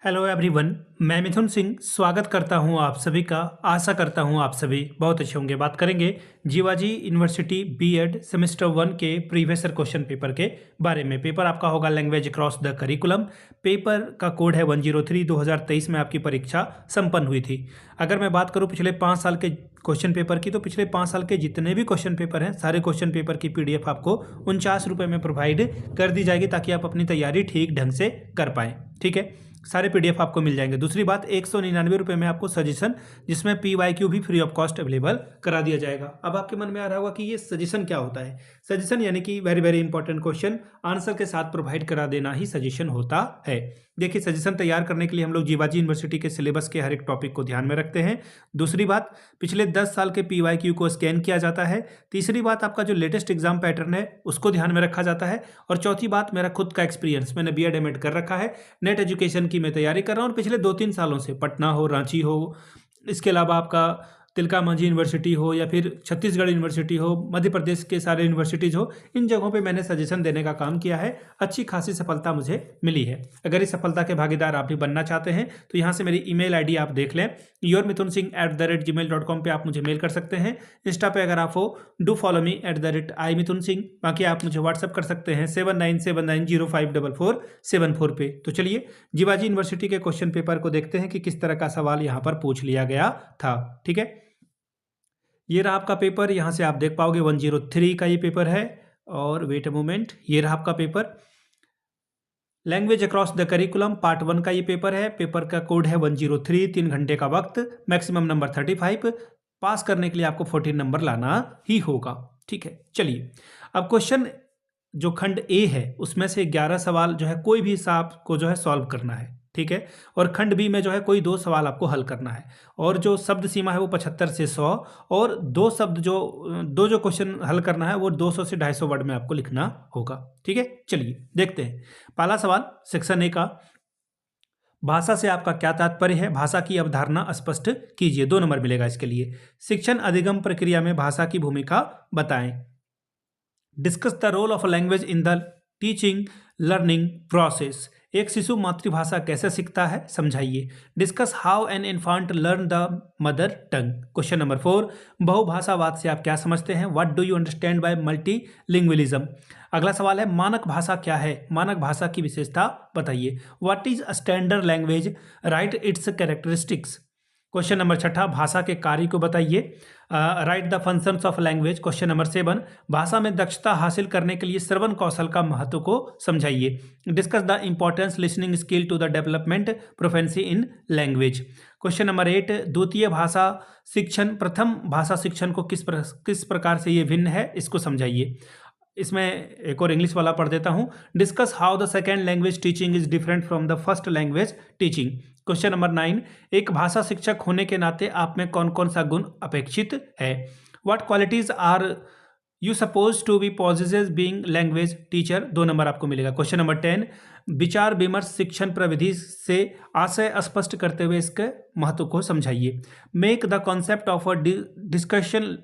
Hello everyone. मैं मिथुन सिंह स्वागत करता हूं आप सभी का। आशा करता हूं आप सभी बहुत अच्छे होंगे। बात करेंगे जीवाजी यूनिवर्सिटी बीएड सेमेस्टर 1 के प्रीवियस ईयर क्वेश्चन पेपर के बारे में। पेपर आपका होगा language across the curriculum. Paper का कोड है 103। 2023 में आपकी परीक्षा संपन्न हुई थी। अगर मैं बात करूं पिछले 5 साल के क्वेश्चन पेपर की, तो पिछले 5 साल के जितने भी क्वेश्चन पेपर हैं, सारे क्वेश्चन पेपर की पीडीएफ आपको 49 रुपये में प्रोवाइड कर दी जाएगी, ताकि आप अपनी तैयारी ठीक ढंग से कर पाएँ। ठीक है, सारे पीडीएफ आपको मिल जाएंगे। दूसरी बात, 199 रुपये में आपको सजेशन, जिसमें पीवाईक्यू भी फ्री ऑफ कॉस्ट अवेलेबल करा दिया जाएगा। अब आपके मन में आ रहा होगा कि ये सजेशन क्या होता है। सजेशन यानी कि very very important question answer के साथ प्रोवाइड करा देना ही सजेशन होता है। देखिए, सजेशन तैयार करने के लिए हम लोग जीवाजी यूनिवर्सिटी के सिलेबस के हर एक टॉपिक को ध्यान में रखते हैं। दूसरी बात, पिछले 10 साल के पीवाईक्यू को स्कैन किया जाता है। तीसरी बात, आपका जो लेटेस्ट एग्जाम पैटर्न है उसको ध्यान में रखा जाता है। और चौथी बात, मेरा खुद का एक्सपीरियंस, मैंने बीएड एमएड कर रखा है, नेट एजुकेशन की मैं तैयारी कर रहा हूँ और पिछले 2-3 सालों से पटना हो, रांची हो, इसके अलावा आपका तिलका मांझी यूनिवर्सिटी हो या फिर छत्तीसगढ़ यूनिवर्सिटी हो, मध्य प्रदेश के सारे यूनिवर्सिटीज़ हो, इन जगहों पे मैंने सजेशन देने का काम किया है। अच्छी खासी सफलता मुझे मिली है। अगर इस सफलता के भागीदार आप भी बनना चाहते हैं तो यहाँ से मेरी ईमेल आईडी आप देख लें, yourmithunsingh@gmail.com पे आप मुझे मेल कर सकते हैं। इंस्टा पे अगर आप हो, डू फॉलो मी @imithunsingh। बाकी आप मुझे व्हाट्सअप कर सकते हैं 7979054474 पे। तो चलिए जीवाजी यूनिवर्सिटी के क्वेश्चन पेपर को देखते हैं कि किस तरह का सवाल यहाँ पर पूछ लिया गया था। ठीक है, ये रहा आपका पेपर। यहाँ से आप देख पाओगे 103 का ये पेपर है। और वेट अ मोमेंट, ये रहा आपका paper language across the curriculum part 1 का ये पेपर है। पेपर का कोड है 103। 3 घंटे का वक्त, मैक्सिमम नंबर 35। पास करने के लिए आपको 14 नंबर लाना ही होगा। ठीक है, चलिए अब क्वेश्चन जो खंड ए है उसमें से 11 सवाल जो है कोई भी हिसाब को जो है सॉल्व करना है। ठीक है, और खंड बी में जो है कोई 2 सवाल आपको हल करना है। और जो शब्द सीमा है वो 75 से 100, और दो जो क्वेश्चन हल करना है वो 200 से 250 वर्ड में आपको लिखना होगा। ठीक है, चलिए देखते हैं। पहला सवाल सेक्शन ए का, भाषा से आपका क्या तात्पर्य है, भाषा की अवधारणा स्पष्ट कीजिए। 2 नंबर मिलेगा इसके लिए। शिक्षण अधिगम प्रक्रिया में भाषा की भूमिका बताएं। Discuss the role of language in the teaching learning process. एक शिशु मातृभाषा कैसे सीखता है, समझाइए। Discuss how an infant learn the mother tongue. Question number 4, बहुभाषावाद से आप क्या समझते हैं, what do you understand by multilingualism. अगला सवाल है, मानक भाषा क्या है, मानक भाषा की विशेषता बताइए। What is a standard language, right it's characteristics. Question number 6, भाषा के कार्य को बताइए। Right the functions of language. Question number 7, भाषा में दक्षता हासिल करने के लिए श्रवण कौशल का महत्व को समझाइए। Discuss the importance listening skill to the development proficiency in language. Question number 8, द्वितीय भाषा शिक्षण प्रथम भाषा शिक्षण को किस प्रकार से ये भिन्न है, इसको समझाइए। इसमें एक और इंग्लिश वाला पढ़ देता हूँ। Discuss how the second language teaching is different from the first language teaching. Question number 9, एक भाषा शिक्षक होने के नाते आप में कौन कौन सा गुण अपेक्षित है। What qualities are you suppose to be positive being language teacher. 2 number आपको मिलेगा। क्वेश्चन नंबर 10, विचार विमर्श शिक्षण प्रविधि से आशय स्पष्ट करते हुए इसके महत्व को समझाइए। Make the concept of a discussion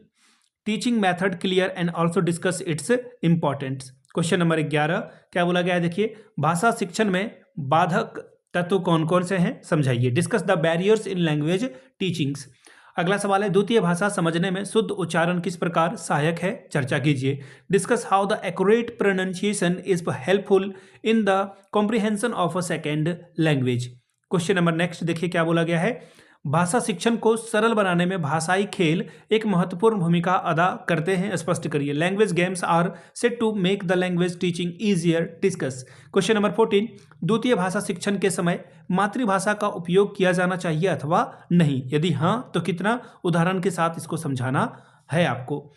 teaching method clear and also discuss its importance. Question number 11, क्या बोला गया है, देखिए। भाषा शिक्षण में बाधक तत्व कौन कौन से हैं, समझाइए। Discuss the barriers in language teachings. अगला सवाल है, द्वितीय भाषा समझने में शुद्ध उच्चारण किस प्रकार सहायक है, चर्चा कीजिए। Discuss how the accurate pronunciation is helpful in the comprehension of a second language. Question number next देखिए क्या बोला गया है, भाषा शिक्षण को सरल बनाने में भाषाई खेल एक महत्वपूर्ण भूमिका अदा करते हैं, स्पष्ट करिए। Language games are set to make the language teaching easier, discuss. Question number 14, द्वितीय भाषा शिक्षण के समय मातृभाषा का उपयोग किया जाना चाहिए अथवा नहीं, यदि हाँ तो कितना, उदाहरण के साथ इसको समझाना है आपको।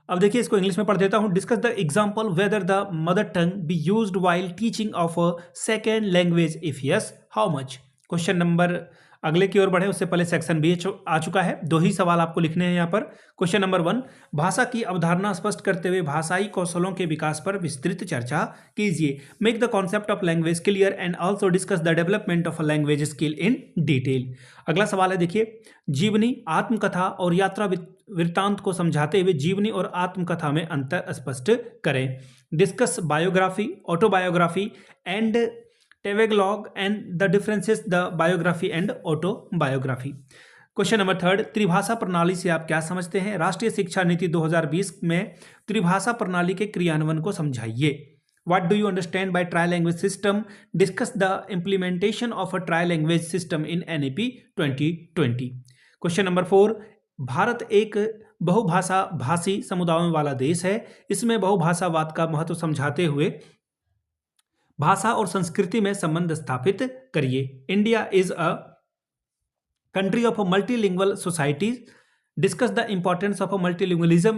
अब देखिए इसको इंग्लिश में पढ़ देता हूं। Discuss the example whether the mother tongue be used while teaching of a second language, if yes how much. Question number अगले की ओर बढ़े उससे पहले सेक्शन बी आ चुका है। 2 ही सवाल आपको लिखने हैं यहाँ पर। क्वेश्चन नंबर 1, भाषा की अवधारणा स्पष्ट करते हुए भाषाई कौशलों के विकास पर विस्तृत चर्चा कीजिए। Make the concept of language clear and also discuss the development of a language skill in detail. अगला सवाल है, देखिए। जीवनी, आत्मकथा और यात्रा वृत्तांत को समझाते हुए जीवनी और आत्मकथा में अंतर स्पष्ट करें। Discuss biography, autobiography and travelogue and the differences the biography and autobiography. Question number 3, त्रिभाषा प्रणाली से आप क्या समझते हैं? राष्ट्रीय शिक्षा नीति 2020 में त्रिभाषा प्रणाली के क्रियान्वयन को समझाइए। What do you understand by tri-language system? Discuss the implementation of a tri-language system in NEP 2020. Question number 4, Bharat एक बहुभाषा भाषी समुदायों वाला देश है, इसमें बहुभाषावाद का महत्व समझाते हुए भाषा और संस्कृति में संबंध स्थापित करिए। India is a country of a multilingual society. Discuss the importance of a multilingualism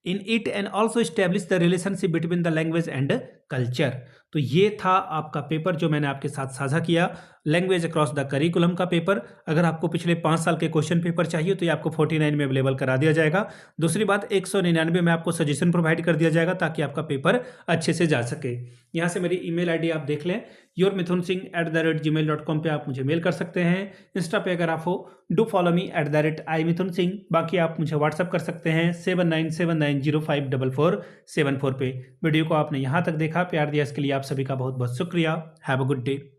in it and also establish the relationship between the language and culture. तो ये था आपका पेपर जो मैंने आपके साथ साझा किया, लैंग्वेज अक्रॉस द करिकुलम का पेपर। अगर आपको पिछले 5 साल के क्वेश्चन पेपर चाहिए तो ये आपको 49 में अवेलेबल करा दिया जाएगा। दूसरी बात, 199 में आपको सजेशन प्रोवाइड कर दिया जाएगा ताकि आपका पेपर अच्छे से जा सके। यहाँ से मेरी ईमेल आईडी आप देख लें, yourmithunsingh@gmail.com पे आप मुझे मेल कर सकते हैं। इंस्टा पे अगर आप हो, डू फॉलो मी @imithunsingh। बाकी आप मुझे व्हाट्सअप कर सकते हैं 7979054474 पे। वीडियो को आपने यहाँ तक देखा, प्यार दिया, इसके लिए आप सभी का बहुत बहुत शुक्रिया। Have a good day.